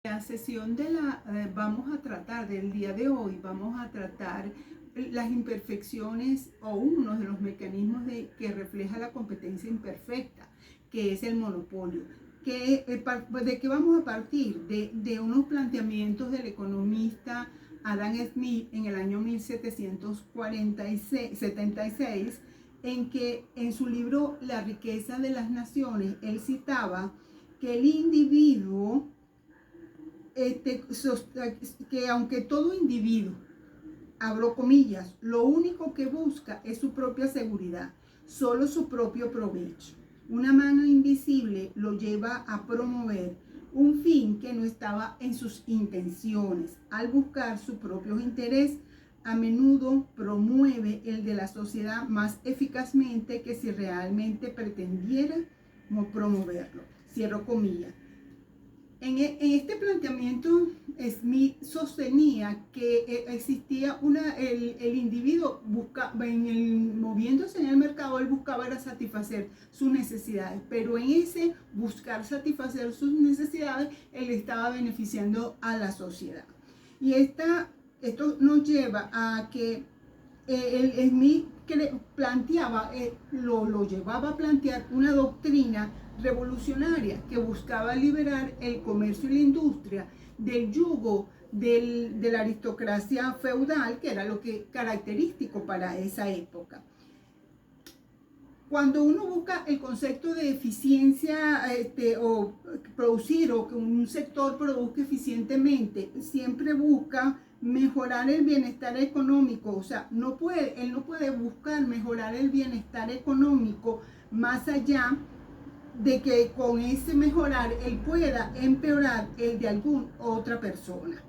La sesión vamos a tratar del día de hoy, vamos a tratar las imperfecciones o uno de los mecanismos que refleja la competencia imperfecta, que es el monopolio. ¿De qué vamos a partir? De unos planteamientos del economista Adam Smith en el año 1776, en que en su libro La riqueza de las naciones, él citaba que el individuo que aunque todo individuo, abro comillas, lo único que busca es su propia seguridad, solo su propio provecho. Una mano invisible lo lleva a promover un fin que no estaba en sus intenciones. Al buscar su propio interés, a menudo promueve el de la sociedad más eficazmente que si realmente pretendiera promoverlo. Cierro comillas. En este planteamiento, Smith sostenía que existía el individuo moviéndose en el mercado, él buscaba era satisfacer sus necesidades, pero en ese buscar satisfacer sus necesidades, él estaba beneficiando a la sociedad. Y esto nos lleva a que Smith lo llevaba a plantear una doctrina revolucionaria que buscaba liberar el comercio y la industria del yugo de la aristocracia feudal, que era lo que característico para esa época. Cuando uno busca el concepto de eficiencia o producir o que un sector produzca eficientemente, siempre busca mejorar el bienestar económico. O sea, él no puede buscar mejorar el bienestar económico más allá de que con ese mejorar él pueda empeorar el de alguna otra persona.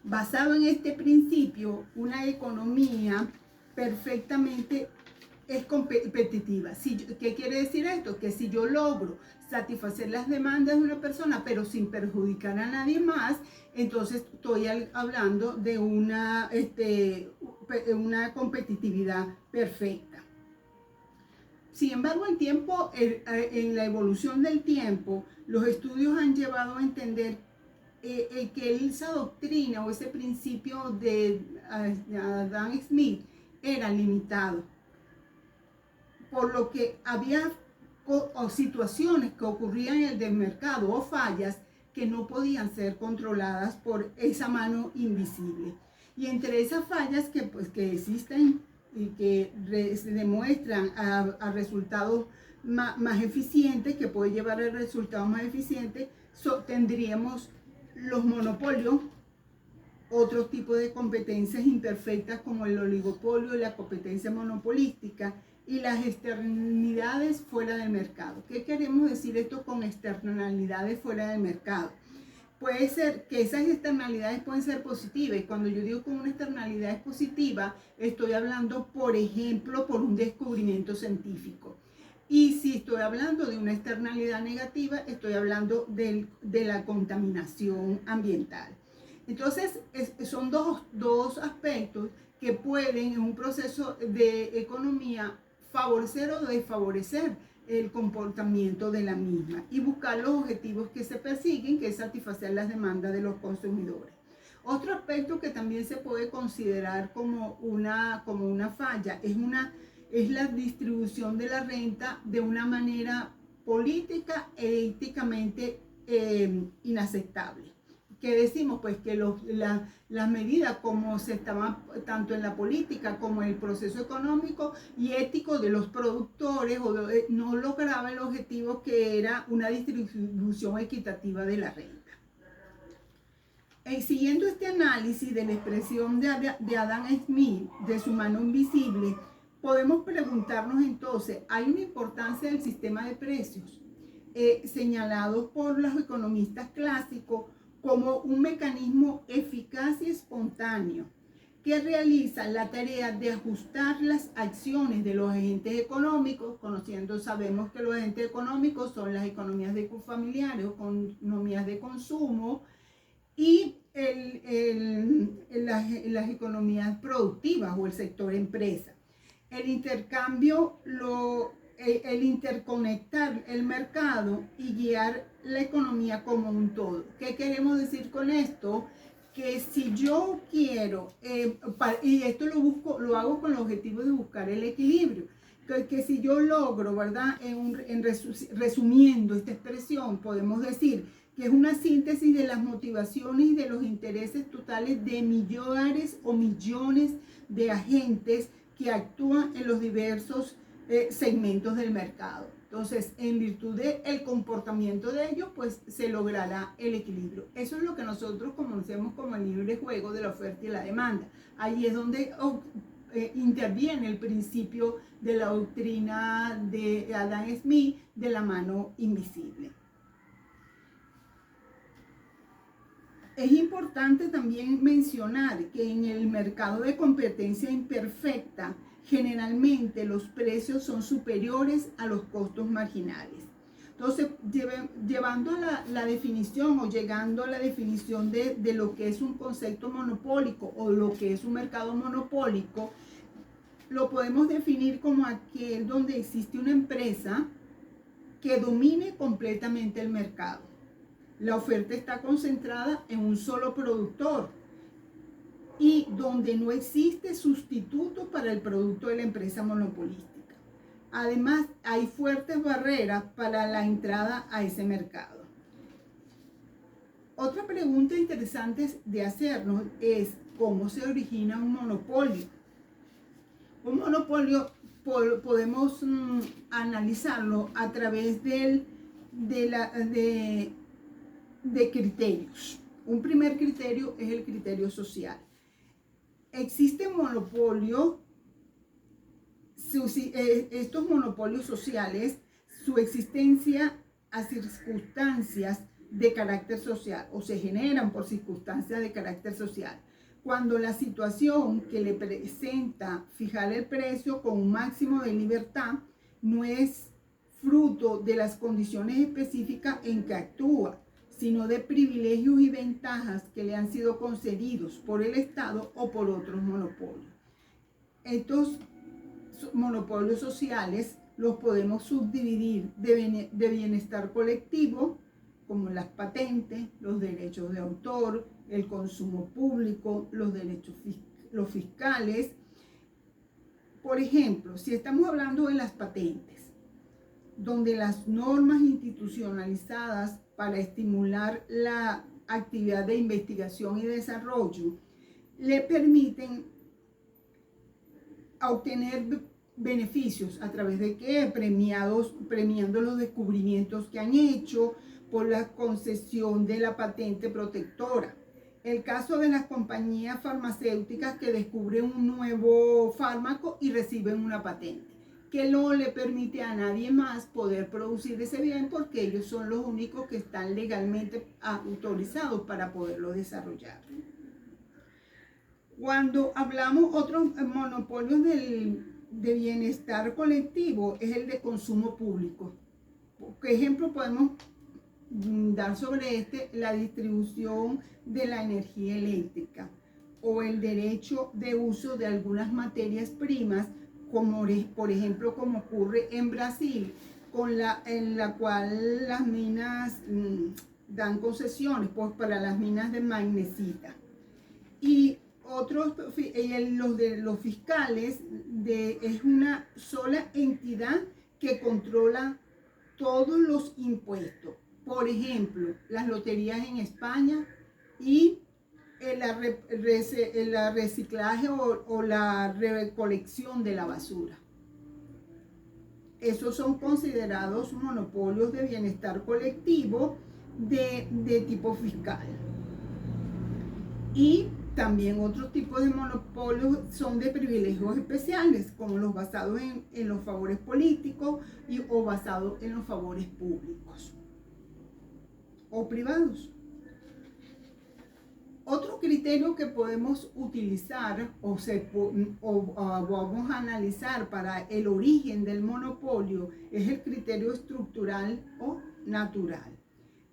Basado en este principio, una economía perfectamente es competitiva. ¿Qué quiere decir esto? Que si yo logro satisfacer las demandas de una persona, pero sin perjudicar a nadie más, entonces estoy hablando de una competitividad perfecta. Sin embargo, en la evolución del tiempo, los estudios han llevado a entender que esa doctrina o ese principio de Adam Smith era limitado, por lo que había situaciones que ocurrían en el del mercado o fallas que no podían ser controladas por esa mano invisible. Y entre esas fallas que existen y que se demuestran a resultados más eficientes, que puede llevar a resultados más eficientes, tendríamos los monopolios, otro tipo de competencias imperfectas como el oligopolio y la competencia monopolística, y las externalidades fuera del mercado. ¿Qué queremos decir esto con externalidades fuera del mercado? Puede ser que esas externalidades pueden ser positivas, y cuando yo digo que una externalidad es positiva, estoy hablando, por ejemplo, por un descubrimiento científico. Y si estoy hablando de una externalidad negativa, estoy hablando de la contaminación ambiental. Entonces, son dos aspectos que pueden en un proceso de economía favorecer o desfavorecer el comportamiento de la misma y buscar los objetivos que se persiguen, que es satisfacer las demandas de los consumidores. Otro aspecto que también se puede considerar como una falla es la distribución de la renta de una manera política e éticamente inaceptable. ¿Qué decimos? Pues que las medidas como se estaban tanto en la política como en el proceso económico y ético de los productores no lograba el objetivo que era una distribución equitativa de la renta. Siguiendo este análisis de la expresión de Adam Smith, de su mano invisible, podemos preguntarnos entonces, ¿hay una importancia del sistema de precios señalado por los economistas clásicos como un mecanismo eficaz y espontáneo que realiza la tarea de ajustar las acciones de los agentes económicos? Sabemos que los agentes económicos son las economías familiares o economías de consumo y las economías productivas o el sector empresa. El intercambio, el interconectar el mercado y guiar la economía como un todo. ¿Qué queremos decir con esto? Que si yo quiero, y esto lo hago con el objetivo de buscar el equilibrio, que si yo logro, ¿verdad? Resumiendo esta expresión, podemos decir que es una síntesis de las motivaciones y de los intereses totales de millares o millones de agentes que actúan en los diversos segmentos del mercado. Entonces, en virtud del comportamiento de ellos, pues se logrará el equilibrio. Eso es lo que nosotros conocemos como el libre juego de la oferta y la demanda. Ahí es donde interviene el principio de la doctrina de Adam Smith de la mano invisible. Es importante también mencionar que en el mercado de competencia imperfecta, generalmente los precios son superiores a los costos marginales. Entonces, llevando a la definición o llegando a la definición de lo que es un concepto monopólico o lo que es un mercado monopólico, lo podemos definir como aquel donde existe una empresa que domine completamente el mercado. La oferta está concentrada en un solo productor y donde no existe sustituto para el producto de la empresa monopolística. Además, hay fuertes barreras para la entrada a ese mercado. Otra pregunta interesante de hacernos es ¿cómo se origina un monopolio? Un monopolio podemos analizarlo a través de criterios. Un primer criterio es el criterio social. Existen monopolios, estos monopolios sociales, su existencia a circunstancias de carácter social o se generan por circunstancias de carácter social. Cuando la situación que le presenta fijar el precio con un máximo de libertad no es fruto de las condiciones específicas en que actúa, sino de privilegios y ventajas que le han sido concedidos por el Estado o por otros monopolios. Estos monopolios sociales los podemos subdividir de bienestar colectivo, como las patentes, los derechos de autor, el consumo público, los derechos los fiscales. Por ejemplo, si estamos hablando de las patentes, donde las normas institucionalizadas para estimular la actividad de investigación y desarrollo le permiten obtener beneficios a través de qué, premiando los descubrimientos que han hecho por la concesión de la patente protectora. El caso de las compañías farmacéuticas que descubren un nuevo fármaco y reciben una patente que no le permite a nadie más poder producir ese bien porque ellos son los únicos que están legalmente autorizados para poderlo desarrollar. Cuando hablamos otros monopolios de bienestar colectivo es el de consumo público. ¿Qué ejemplo podemos dar sobre la distribución de la energía eléctrica o el derecho de uso de algunas materias primas, como por ejemplo como ocurre en Brasil, en la cual las minas dan concesiones para las minas de magnesita? Y los fiscales es una sola entidad que controla todos los impuestos. Por ejemplo, las loterías en España y el reciclaje o la recolección de la basura. Esos son considerados monopolios de bienestar colectivo de tipo fiscal. Y también otros tipos de monopolios son de privilegios especiales, como los basados en los favores políticos o basados en los favores públicos o privados. Otro criterio que podemos utilizar o vamos a analizar para el origen del monopolio es el criterio estructural o natural.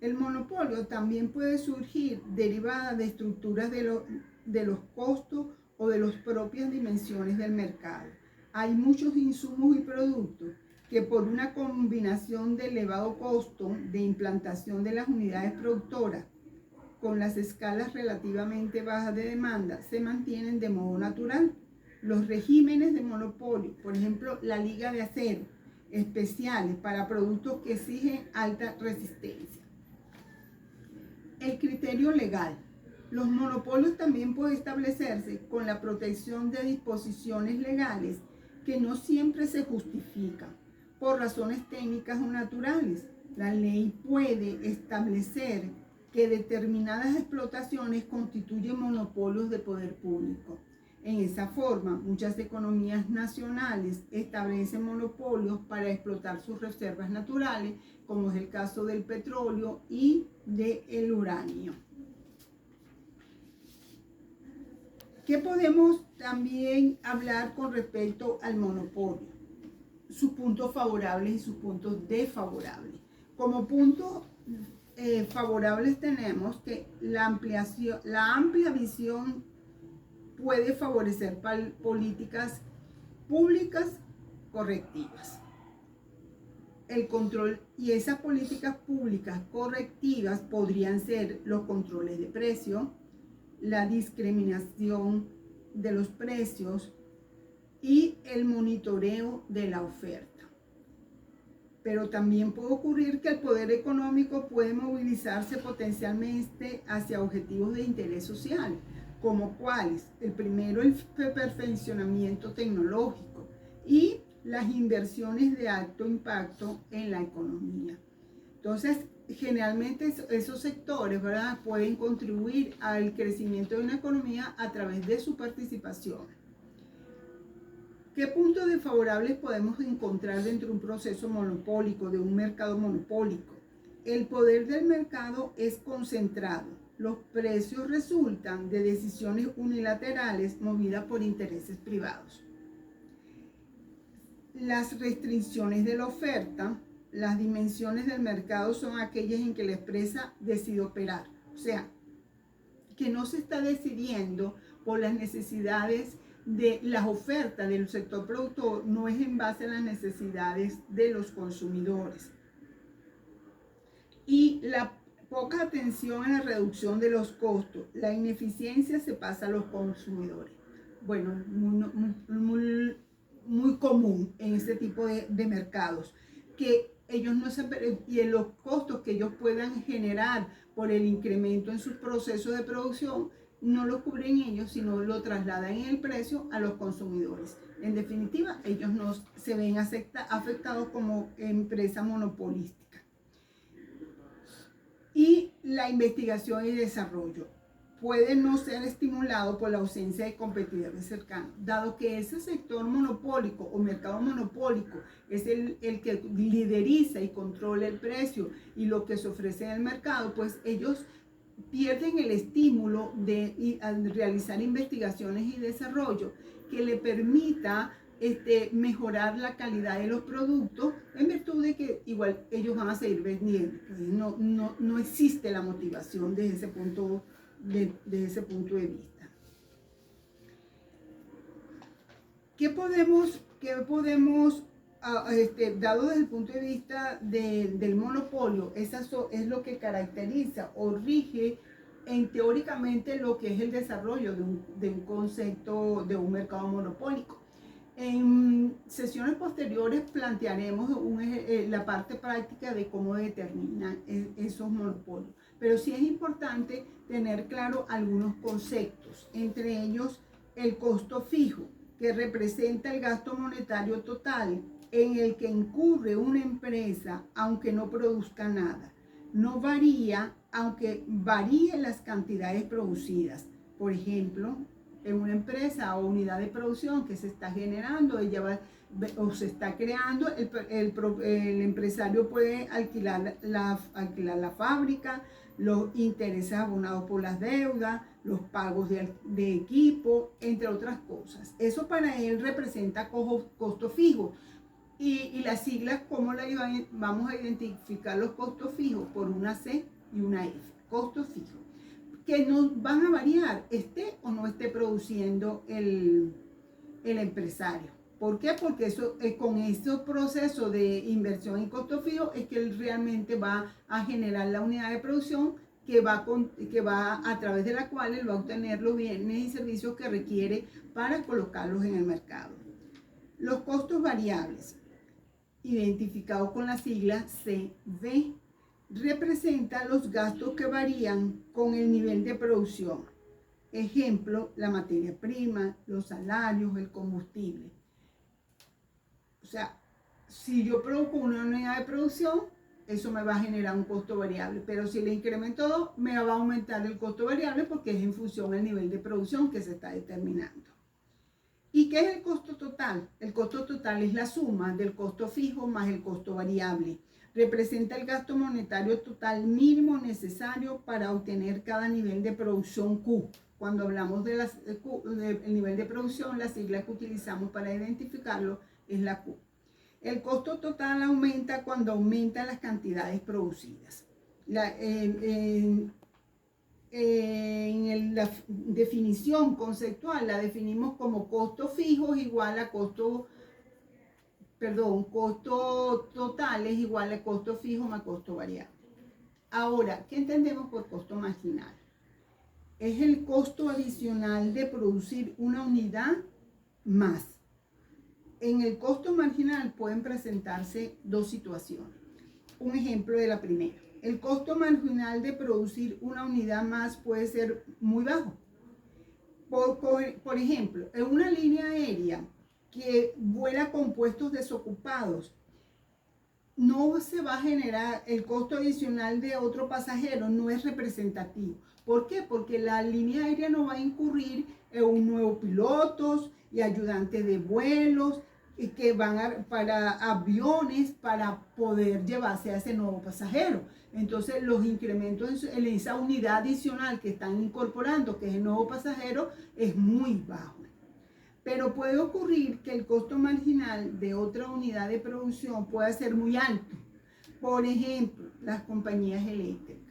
El monopolio también puede surgir derivada de estructuras de los costos o de las propias dimensiones del mercado. Hay muchos insumos y productos que por una combinación de elevado costo de implantación de las unidades productoras con las escalas relativamente bajas de demanda, se mantienen de modo natural. Los regímenes de monopolio, por ejemplo, la liga de acero, especiales para productos que exigen alta resistencia. El criterio legal. Los monopolios también pueden establecerse con la protección de disposiciones legales que no siempre se justifican por razones técnicas o naturales. La ley puede establecer que determinadas explotaciones constituyen monopolios de poder público. En esa forma, muchas economías nacionales establecen monopolios para explotar sus reservas naturales, como es el caso del petróleo y del uranio. ¿Qué podemos también hablar con respecto al monopolio? Sus puntos favorables y sus puntos desfavorables. Como puntos favorables tenemos que la amplia visión puede favorecer políticas públicas correctivas. El control y esas políticas públicas correctivas podrían ser los controles de precio, la discriminación de los precios y el monitoreo de la oferta. Pero también puede ocurrir que el poder económico puede movilizarse potencialmente hacia objetivos de interés social, como cuáles: el primero, el perfeccionamiento tecnológico y las inversiones de alto impacto en la economía. Entonces, generalmente esos sectores, ¿verdad?, pueden contribuir al crecimiento de una economía a través de su participación. ¿Qué puntos desfavorables podemos encontrar dentro de un proceso monopólico, de un mercado monopólico? El poder del mercado es concentrado. Los precios resultan de decisiones unilaterales movidas por intereses privados. Las restricciones de la oferta. Las dimensiones del mercado son aquellas en que la empresa decide operar. O sea, que no se está decidiendo por las necesidades de las ofertas del sector productor, no es en base a las necesidades de los consumidores. Y la poca atención a la reducción de los costos, la ineficiencia se pasa a los consumidores. Bueno, muy común en este tipo de mercados, que ellos no se, y en los costos que ellos puedan generar por el incremento en sus procesos de producción, no lo cubren ellos, sino lo trasladan en el precio a los consumidores. En definitiva, ellos no se ven afectados como empresa monopolística. Y la investigación y desarrollo puede no ser estimulado por la ausencia de competidores cercanos, dado que ese sector monopólico o mercado monopólico es el que lideriza y controla el precio y lo que se ofrece en el mercado, pues ellos pierden el estímulo de realizar investigaciones y desarrollo que le permita mejorar la calidad de los productos, en virtud de que igual ellos van a seguir vendiendo. No existe la motivación desde ese punto de vista. ¿Qué podemos dado desde el punto de vista del monopolio? Eso es lo que caracteriza o rige teóricamente lo que es el desarrollo de un concepto de un mercado monopólico. En sesiones posteriores plantearemos la parte práctica de cómo determinan esos monopolios. Pero sí es importante tener claro algunos conceptos, entre ellos el costo fijo, que representa el gasto monetario total en el que incurre una empresa aunque no produzca nada. No varía aunque varíen las cantidades producidas. Por ejemplo, en una empresa o unidad de producción que se está generando o se está creando, el empresario puede alquilar la fábrica, los intereses abonados por las deudas, los pagos de equipo, entre otras cosas. Eso para él representa costo fijo. Y las siglas, ¿cómo vamos a identificar los costos fijos? Por una C y una F. Costo fijo, que no van a variar, esté o no esté produciendo el empresario. ¿Por qué? Porque eso, con este proceso de inversión en costo fijo es que él realmente va a generar la unidad de producción que va a través de la cual él va a obtener los bienes y servicios que requiere para colocarlos en el mercado. Los costos variables, identificados con la sigla CV, representan los gastos que varían con el nivel de producción. Ejemplo, la materia prima, los salarios, el combustible. O sea, si yo produzco una unidad de producción, eso me va a generar un costo variable, pero si le incremento 2, me va a aumentar el costo variable porque es en función del nivel de producción que se está determinando. ¿Y qué es el costo total? El costo total es la suma del costo fijo más el costo variable. Representa el gasto monetario total mínimo necesario para obtener cada nivel de producción Q. Cuando hablamos del nivel de producción, la sigla que utilizamos para identificarlo es la Q. El costo total aumenta cuando aumentan las cantidades producidas. La definición conceptual la definimos como costo fijo es igual a costo total es igual a costo fijo más costo variable. Ahora, ¿qué entendemos por costo marginal? Es el costo adicional de producir una unidad más. En el costo marginal pueden presentarse dos situaciones. Un ejemplo de la primera. El costo marginal de producir una unidad más puede ser muy bajo. Por ejemplo, en una línea aérea que vuela con puestos desocupados, no se va a generar el costo adicional de otro pasajero, no es representativo. ¿Por qué? Porque la línea aérea no va a incurrir en un nuevo pilotos y ayudantes de vuelos que van para aviones para poder llevarse a ese nuevo pasajero. Entonces los incrementos en esa unidad adicional que están incorporando, que es el nuevo pasajero, es muy bajo. Pero puede ocurrir que el costo marginal de otra unidad de producción pueda ser muy alto. Por ejemplo, las compañías eléctricas.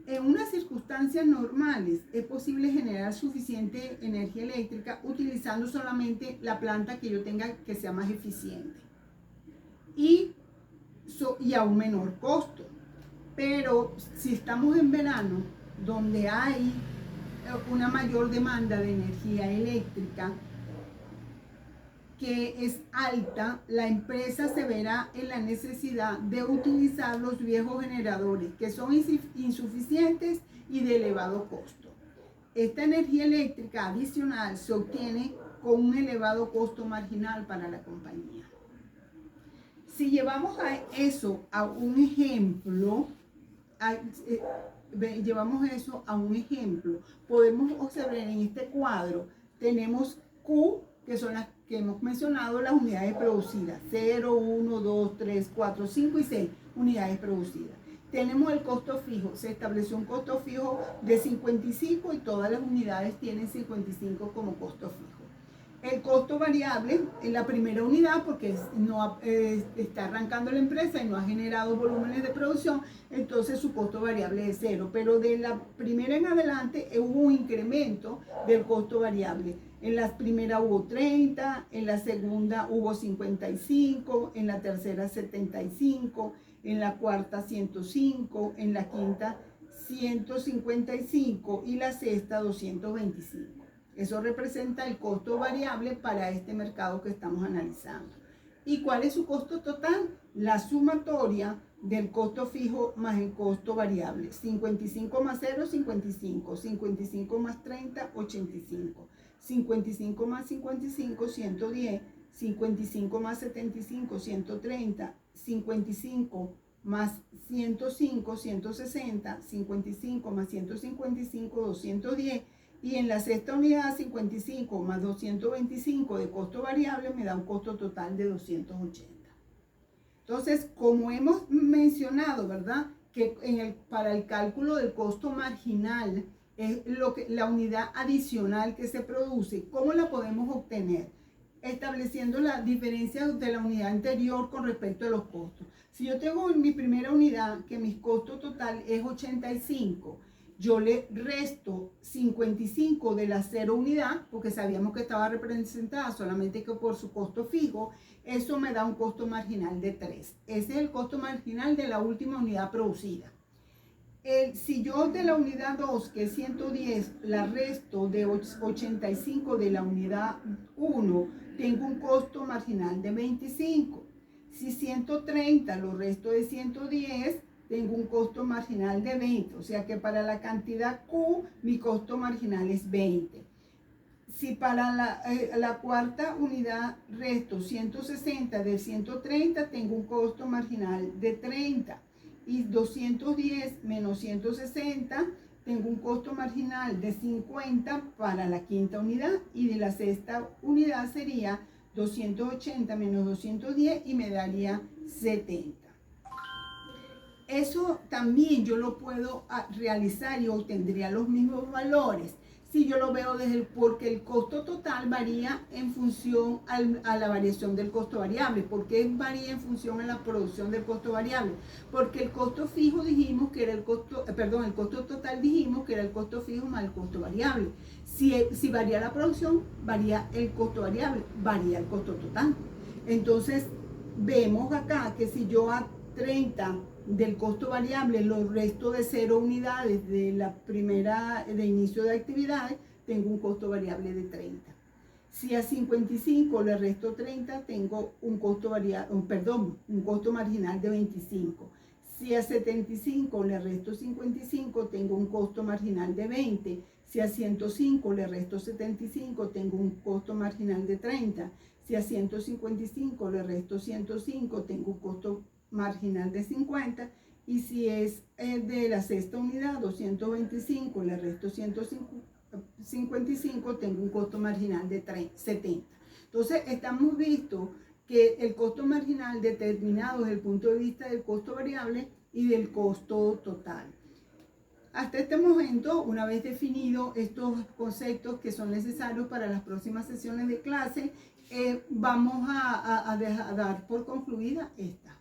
En unas circunstancias normales es posible generar suficiente energía eléctrica utilizando solamente la planta que yo tenga que sea más eficiente y a un menor costo. Pero si estamos en verano, donde hay una mayor demanda de energía eléctrica, que es alta, la empresa se verá en la necesidad de utilizar los viejos generadores que son insuficientes y de elevado costo. Esta energía eléctrica adicional se obtiene con un elevado costo marginal para la compañía. Si llevamos eso a un ejemplo, podemos observar en este cuadro, tenemos Q, que son las que hemos mencionado, las unidades producidas, 0, 1, 2, 3, 4, 5 y 6 unidades producidas. Tenemos el costo fijo, se estableció un costo fijo de 55 y todas las unidades tienen 55 como costo fijo. El costo variable en la primera unidad, porque está arrancando la empresa y no ha generado volúmenes de producción, entonces su costo variable es 0. Pero de la primera en adelante hubo un incremento del costo variable. En la primera hubo 30, en la segunda hubo 55, en la tercera 75, en la cuarta 105, en la quinta 155 y la sexta 225. Eso representa el costo variable para este mercado que estamos analizando. ¿Y cuál es su costo total? La sumatoria del costo fijo más el costo variable. 55 más 0, 55. 55 más 30, 85. 55 más 55, 110. 55 más 75, 130. 55 más 105, 160. 55 más 155, 210. Y en la sexta unidad, 55 más 225 de costo variable me da un costo total de 280. Entonces, como hemos mencionado, ¿verdad? Que para el cálculo del costo marginal es la unidad adicional que se produce. ¿Cómo la podemos obtener? Estableciendo la diferencia de la unidad anterior con respecto a los costos. Si yo tengo en mi primera unidad que mi costo total es 85, yo le resto 55 de la 0 unidad, porque sabíamos que estaba representada solamente que por su costo fijo, eso me da un costo marginal de 3. Ese es el costo marginal de la última unidad producida. Si yo de la unidad 2, que es 110, la resto de 85 de la unidad 1, tengo un costo marginal de 25. Si 130 lo resto de 110, tengo un costo marginal de 20. O sea que para la cantidad Q, mi costo marginal es 20. Si para la cuarta unidad resto 160 de 130, tengo un costo marginal de 30. Y 210 menos 160, tengo un costo marginal de 50 para la quinta unidad. Y de la sexta unidad sería 280 menos 210 y me daría 70. Eso también yo lo puedo realizar y obtendría los mismos valores si yo lo veo porque el costo total varía en función a la variación del costo variable. ¿Por qué varía en función a la producción del costo variable? Porque el costo fijo dijimos que era el costo total dijimos que era el costo fijo más el costo variable. Si varía la producción, varía el costo variable, varía el costo total. Entonces, vemos acá que si yo a 30 del costo variable lo resto de 0 unidades de la primera de inicio de actividades, tengo un costo variable de 30. Si a 55 le resto 30, tengo un costo un costo marginal de 25. Si a 75 le resto 55, tengo un costo marginal de 20. Si a 105 le resto 75, tengo un costo marginal de 30. Si a 155 le resto 105, tengo un costo marginal de 50. Y si es de la sexta unidad, 225, le resto 155, tengo un costo marginal de 70. Entonces, estamos visto que el costo marginal determinado desde el punto de vista del costo variable y del costo total. Hasta este momento, una vez definidos estos conceptos que son necesarios para las próximas sesiones de clase, vamos a dar por concluida esta.